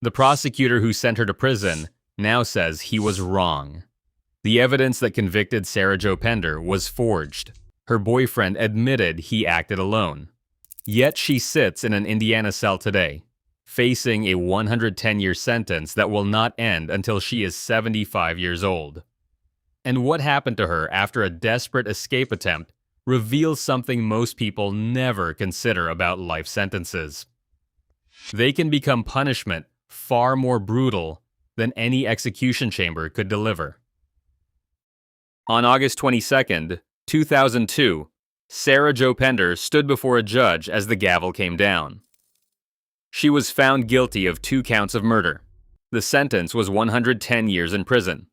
The prosecutor who sent her to prison now says he was wrong. The evidence that convicted Sarah Jo Pender was forged. Her boyfriend admitted he acted alone. Yet she sits in an Indiana cell today, facing a 110-year sentence that will not end until she is 75 years old. And what happened to her after a desperate escape attempt reveals something most people never consider about life sentences. They can become punishment far more brutal than any execution chamber could deliver. On August 22, 2002, Sarah Jo Pender stood before a judge as the gavel came down. She was found guilty of 2 counts of murder. The sentence was 110 years in prison.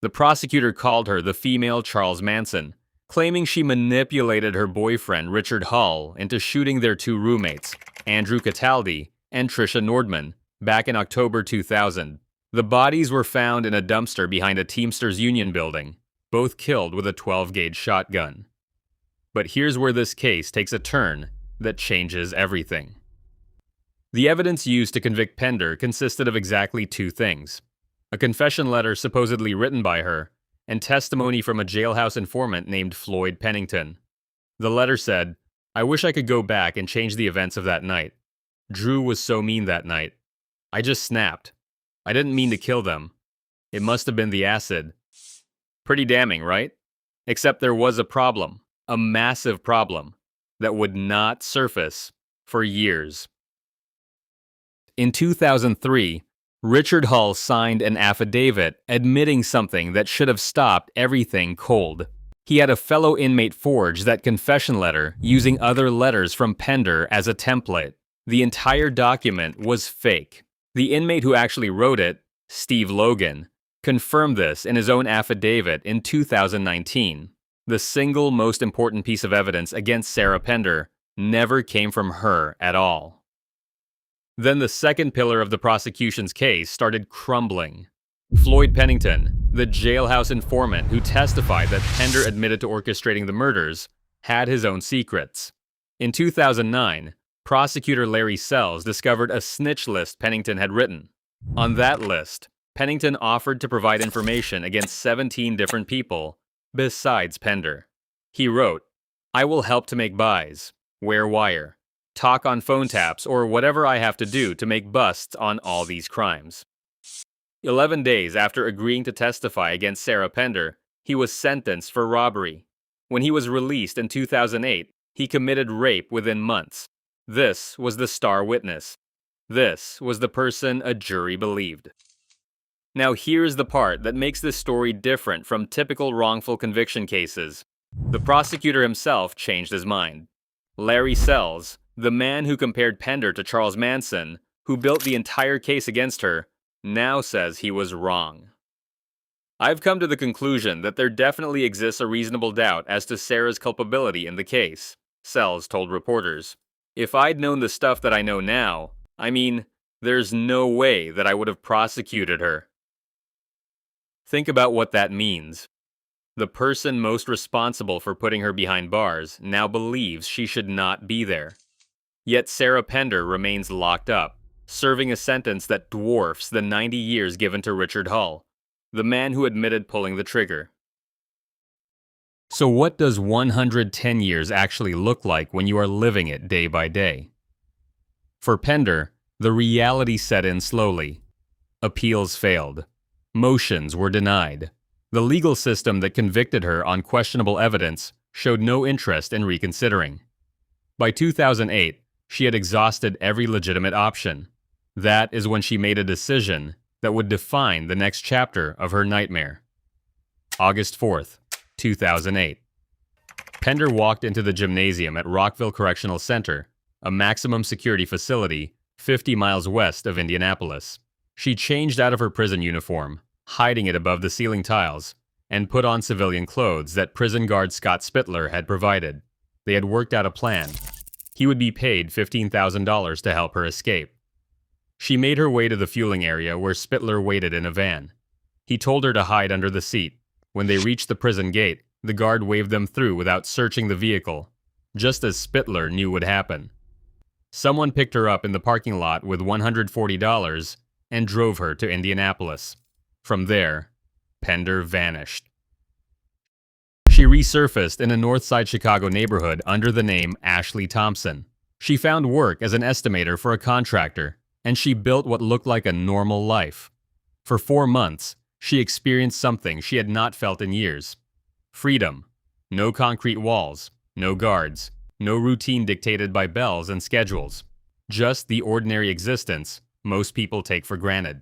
The prosecutor called her the female Charles Manson, claiming she manipulated her boyfriend Richard Hull into shooting their 2 roommates, Andrew Cataldi and Tricia Nordman, back in October 2000. The bodies were found in a dumpster behind a Teamsters Union building, both killed with a 12-gauge shotgun. But here's where this case takes a turn that changes everything. The evidence used to convict Pender consisted of exactly 2 things: a confession letter supposedly written by her, and testimony from a jailhouse informant named Floyd Pennington. The letter said, "I wish I could go back and change the events of that night. Drew was so mean that night. I just snapped. I didn't mean to kill them. It must have been the acid." Pretty damning, right? Except there was a problem, a massive problem, that would not surface for years. In 2003, Richard Hull signed an affidavit admitting something that should have stopped everything cold. He had a fellow inmate forge that confession letter using other letters from Pender as a template. The entire document was fake. The inmate who actually wrote it, Steve Logan, confirmed this in his own affidavit in 2019. The single most important piece of evidence against Sarah Pender never came from her at all. Then the second pillar of the prosecution's case started crumbling. Floyd Pennington, the jailhouse informant who testified that Pender admitted to orchestrating the murders, had his own secrets. In 2009, prosecutor Larry Sells discovered a snitch list Pennington had written. On that list, Pennington offered to provide information against 17 different people, besides Pender. He wrote, "I will help to make buys, wear wire, talk on phone taps, or whatever I have to do to make busts on all these crimes." 11 days after agreeing to testify against Sarah Pender, he was sentenced for robbery. When he was released in 2008, he committed rape within months. This was the star witness. This was the person a jury believed. Now here's the part that makes this story different from typical wrongful conviction cases. The prosecutor himself changed his mind. Larry Sells, the man who compared Pender to Charles Manson, who built the entire case against her, now says he was wrong. "I've come to the conclusion that there definitely exists a reasonable doubt as to Sarah's culpability in the case," Sells told reporters. "If I'd known the stuff that I know now, there's no way that I would have prosecuted her." Think about what that means. The person most responsible for putting her behind bars now believes she should not be there. Yet Sarah Pender remains locked up, serving a sentence that dwarfs the 90 years given to Richard Hull, the man who admitted pulling the trigger. So what does 110 years actually look like when you are living it day by day? For Pender, the reality set in slowly. Appeals failed. Motions were denied. The legal system that convicted her on questionable evidence showed no interest in reconsidering. By 2008, she had exhausted every legitimate option. That is when she made a decision that would define the next chapter of her nightmare. August 4th, 2008. Pender walked into the gymnasium at Rockville Correctional Center, a maximum security facility 50 miles west of Indianapolis. She changed out of her prison uniform, hiding it above the ceiling tiles, and put on civilian clothes that prison guard Scott Spittler had provided. They had worked out a plan. He would be paid $15,000 to help her escape. She made her way to the fueling area where Spittler waited in a van. He told her to hide under the seat. When they reached the prison gate, the guard waved them through without searching the vehicle, just as Spittler knew would happen. Someone picked her up in the parking lot with $140 and drove her to Indianapolis. From there, Pender vanished. She resurfaced in a Northside Chicago neighborhood under the name Ashley Thompson. She found work as an estimator for a contractor, and she built what looked like a normal life. For 4 months, she experienced something she had not felt in years. Freedom. No concrete walls, no guards, no routine dictated by bells and schedules. Just the ordinary existence most people take for granted.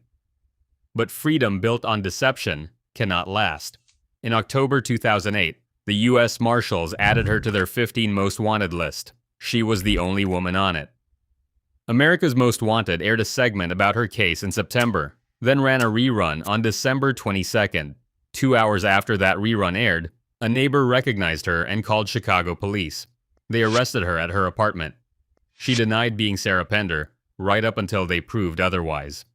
But freedom built on deception cannot last. In October 2008, the U.S. Marshals added her to their 15 Most Wanted list. She was the only woman on it. America's Most Wanted aired a segment about her case in September, then ran a rerun on December 22nd. 2 hours after that rerun aired, a neighbor recognized her and called Chicago police. They arrested her at her apartment. She denied being Sarah Pender, right up until they proved otherwise.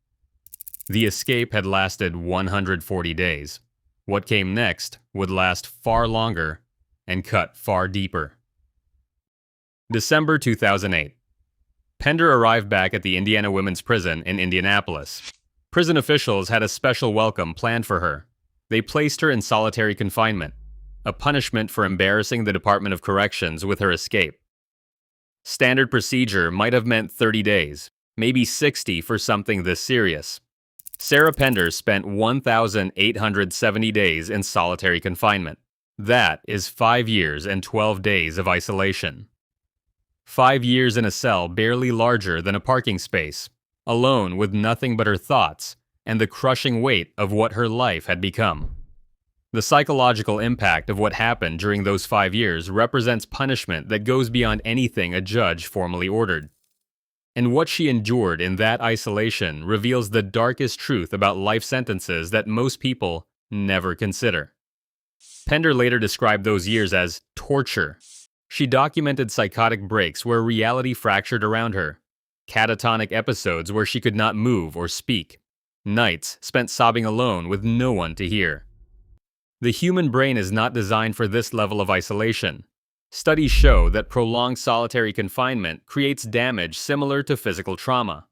The escape had lasted 140 days. What came next would last far longer and cut far deeper. December 2008. Pender arrived back at the Indiana Women's Prison in Indianapolis. Prison officials had a special welcome planned for her. They placed her in solitary confinement, a punishment for embarrassing the Department of Corrections with her escape. Standard procedure might have meant 30 days, maybe 60 for something this serious. Sarah Pender spent 1,870 days in solitary confinement. That is 5 years and 12 days of isolation. 5 years in a cell barely larger than a parking space, alone with nothing but her thoughts and the crushing weight of what her life had become. The psychological impact of what happened during those 5 years represents punishment that goes beyond anything a judge formally ordered. And what she endured in that isolation reveals the darkest truth about life sentences that most people never consider. Pender later described those years as torture. She documented psychotic breaks where reality fractured around her, catatonic episodes where she could not move or speak, nights spent sobbing alone with no one to hear. The human brain is not designed for this level of isolation. Studies show that prolonged solitary confinement creates damage similar to physical trauma.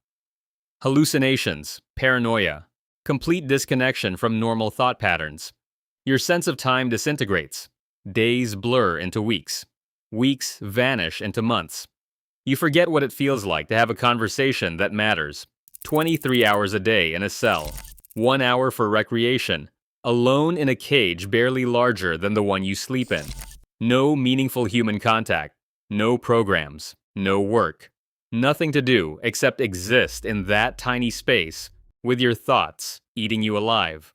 Hallucinations, paranoia, complete disconnection from normal thought patterns. Your sense of time disintegrates. Days blur into weeks. Weeks vanish into months. You forget what it feels like to have a conversation that matters. 23 hours a day in a cell. 1 hour for recreation. Alone in a cage barely larger than the one you sleep in. No meaningful human contact, no programs, no work. Nothing to do except exist in that tiny space with your thoughts eating you alive.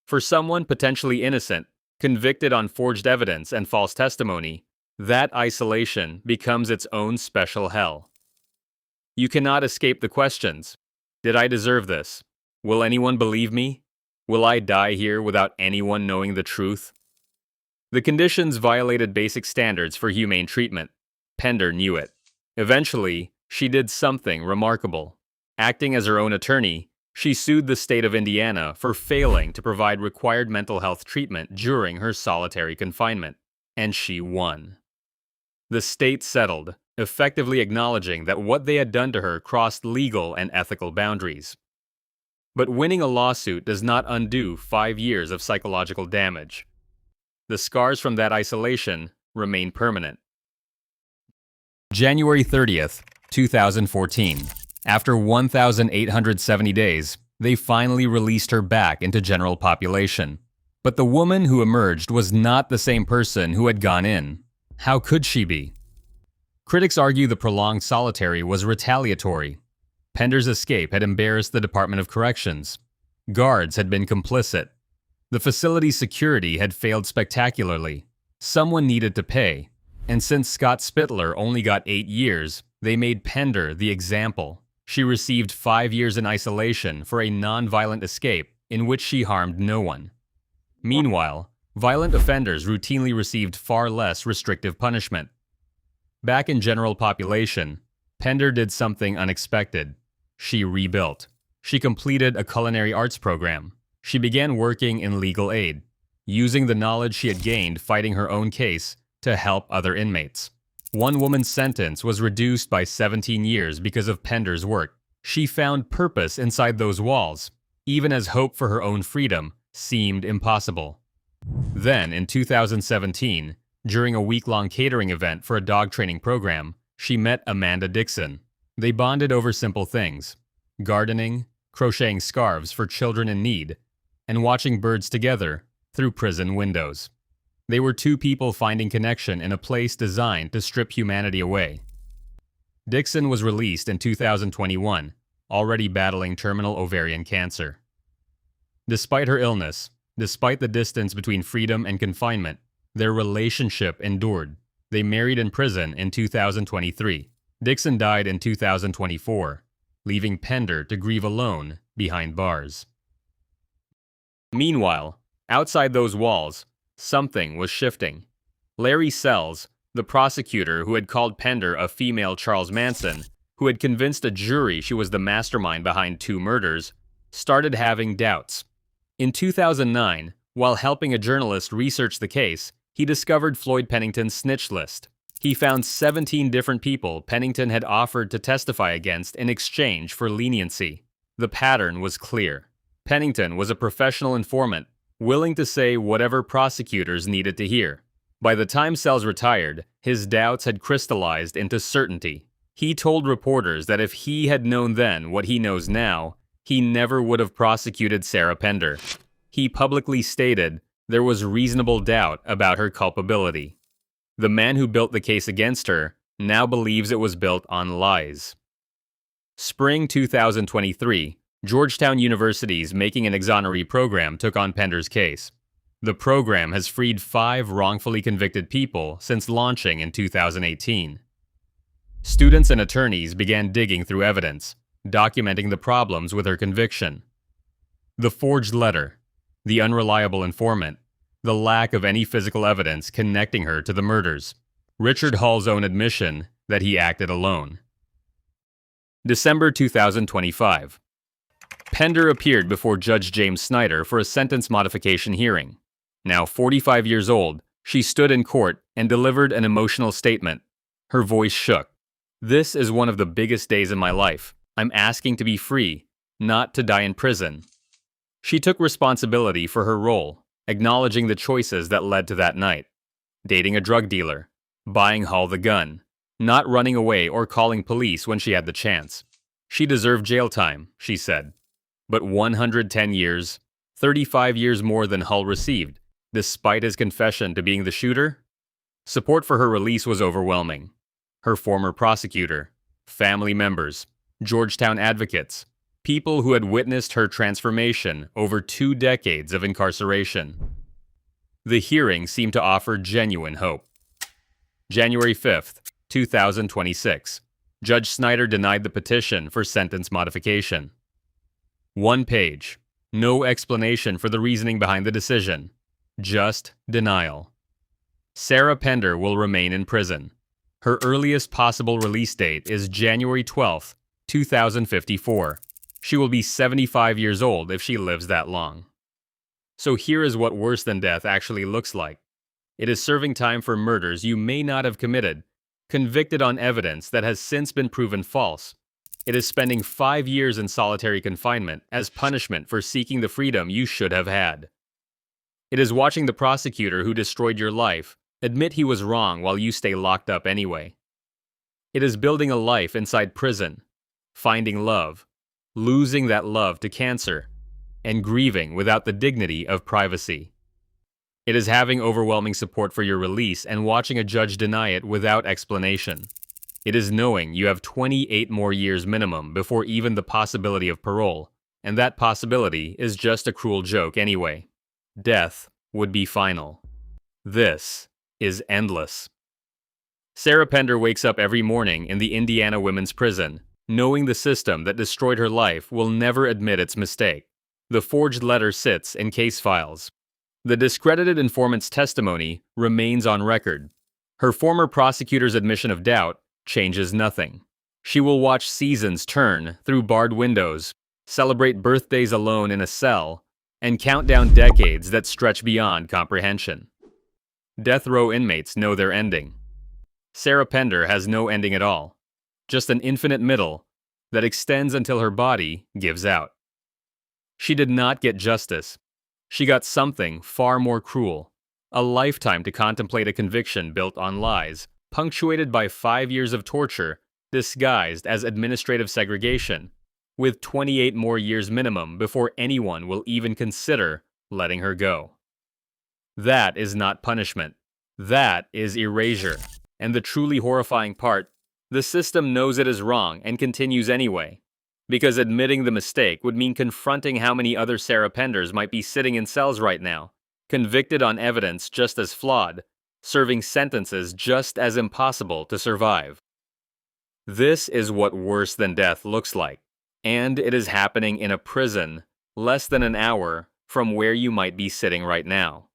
For someone potentially innocent, convicted on forged evidence and false testimony, that isolation becomes its own special hell. You cannot escape the questions. Did I deserve this? Will anyone believe me? Will I die here without anyone knowing the truth? The conditions violated basic standards for humane treatment. Pender knew it. Eventually, she did something remarkable. Acting as her own attorney, she sued the state of Indiana for failing to provide required mental health treatment during her solitary confinement, and she won. The state settled, effectively acknowledging that what they had done to her crossed legal and ethical boundaries. But winning a lawsuit does not undo 5 years of psychological damage. The scars from that isolation remain permanent. January 30th, 2014. After 1,870 days, they finally released her back into general population. But the woman who emerged was not the same person who had gone in. How could she be? Critics argue the prolonged solitary was retaliatory. Pender's escape had embarrassed the Department of Corrections. Guards had been complicit. The facility's security had failed spectacularly. Someone needed to pay, and since Scott Spittler only got 8 years, they made Pender the example. She received 5 years in isolation for a non-violent escape in which she harmed no one. Meanwhile, violent offenders routinely received far less restrictive punishment. Back in general population, Pender did something unexpected. She rebuilt. She completed a culinary arts program. She began working in legal aid, using the knowledge she had gained fighting her own case to help other inmates. One woman's sentence was reduced by 17 years because of Pender's work. She found purpose inside those walls, even as hope for her own freedom seemed impossible. Then, in 2017, during a week-long catering event for a dog training program, she met Amanda Dixon. They bonded over simple things: gardening, crocheting scarves for children in need, and watching birds together through prison windows. They were two people finding connection in a place designed to strip humanity away. Dixon was released in 2021, already battling terminal ovarian cancer. Despite her illness, despite the distance between freedom and confinement, their relationship endured. They married in prison in 2023. Dixon died in 2024, leaving Pender to grieve alone behind bars. Meanwhile, outside those walls, something was shifting. Larry Sells, the prosecutor who had called Pender a female Charles Manson, who had convinced a jury she was the mastermind behind 2 murders, started having doubts. In 2009, while helping a journalist research the case, he discovered Floyd Pennington's snitch list. He found 17 different people Pennington had offered to testify against in exchange for leniency. The pattern was clear. Pennington was a professional informant, willing to say whatever prosecutors needed to hear. By the time Sells retired, his doubts had crystallized into certainty. He told reporters that if he had known then what he knows now, he never would have prosecuted Sarah Pender. He publicly stated there was reasonable doubt about her culpability. The man who built the case against her now believes it was built on lies. Spring 2023, Georgetown University's Making an Exoneree program took on Pender's case. The program has freed 5 wrongfully convicted people since launching in 2018. Students and attorneys began digging through evidence, documenting the problems with her conviction. The forged letter, the unreliable informant, the lack of any physical evidence connecting her to the murders, Richard Hall's own admission that he acted alone. December 2025. Pender appeared before Judge James Snyder for a sentence modification hearing. Now 45 years old, she stood in court and delivered an emotional statement. Her voice shook. "This is one of the biggest days in my life. I'm asking to be free, not to die in prison." She took responsibility for her role, acknowledging the choices that led to that night. Dating a drug dealer, buying Hall the gun, not running away or calling police when she had the chance. She deserved jail time, she said. But 110 years, 35 years more than Hull received, despite his confession to being the shooter? Support for her release was overwhelming. Her former prosecutor, family members, Georgetown advocates, people who had witnessed her transformation over 2 decades of incarceration. The hearing seemed to offer genuine hope. January 5th, 2026. Judge Snyder denied the petition for sentence modification. 1 page. No explanation for the reasoning behind the decision. Just denial. Sarah Pender will remain in prison. Her earliest possible release date is January 12th, 2054. She will be 75 years old if she lives that long. So here is what worse than death actually looks like. It is serving time for murders you may not have committed, convicted on evidence that has since been proven false. It is spending 5 years in solitary confinement as punishment for seeking the freedom you should have had. It is watching the prosecutor who destroyed your life admit he was wrong while you stay locked up anyway. It is building a life inside prison, finding love, losing that love to cancer, and grieving without the dignity of privacy. It is having overwhelming support for your release and watching a judge deny it without explanation. It is knowing you have 28 more years minimum before even the possibility of parole, and that possibility is just a cruel joke anyway. Death would be final. This is endless. Sarah Pender wakes up every morning in the Indiana women's prison, knowing the system that destroyed her life will never admit its mistake. The forged letter sits in case files. The discredited informant's testimony remains on record. Her former prosecutor's admission of doubt changes nothing. She will watch seasons turn through barred windows, celebrate birthdays alone in a cell, and count down decades that stretch beyond comprehension. Death row inmates know their ending. Sarah Pender has no ending at all, just an infinite middle that extends until her body gives out. She did not get justice. She got something far more cruel: a lifetime to contemplate a conviction built on lies, punctuated by 5 years of torture disguised as administrative segregation, with 28 more years minimum before anyone will even consider letting her go. That is not punishment. That is erasure. And the truly horrifying part, the system knows it is wrong and continues anyway. Because admitting the mistake would mean confronting how many other Sarah Penders might be sitting in cells right now, convicted on evidence just as flawed, serving sentences just as impossible to survive. This is what worse than death looks like, and it is happening in a prison less than an hour from where you might be sitting right now.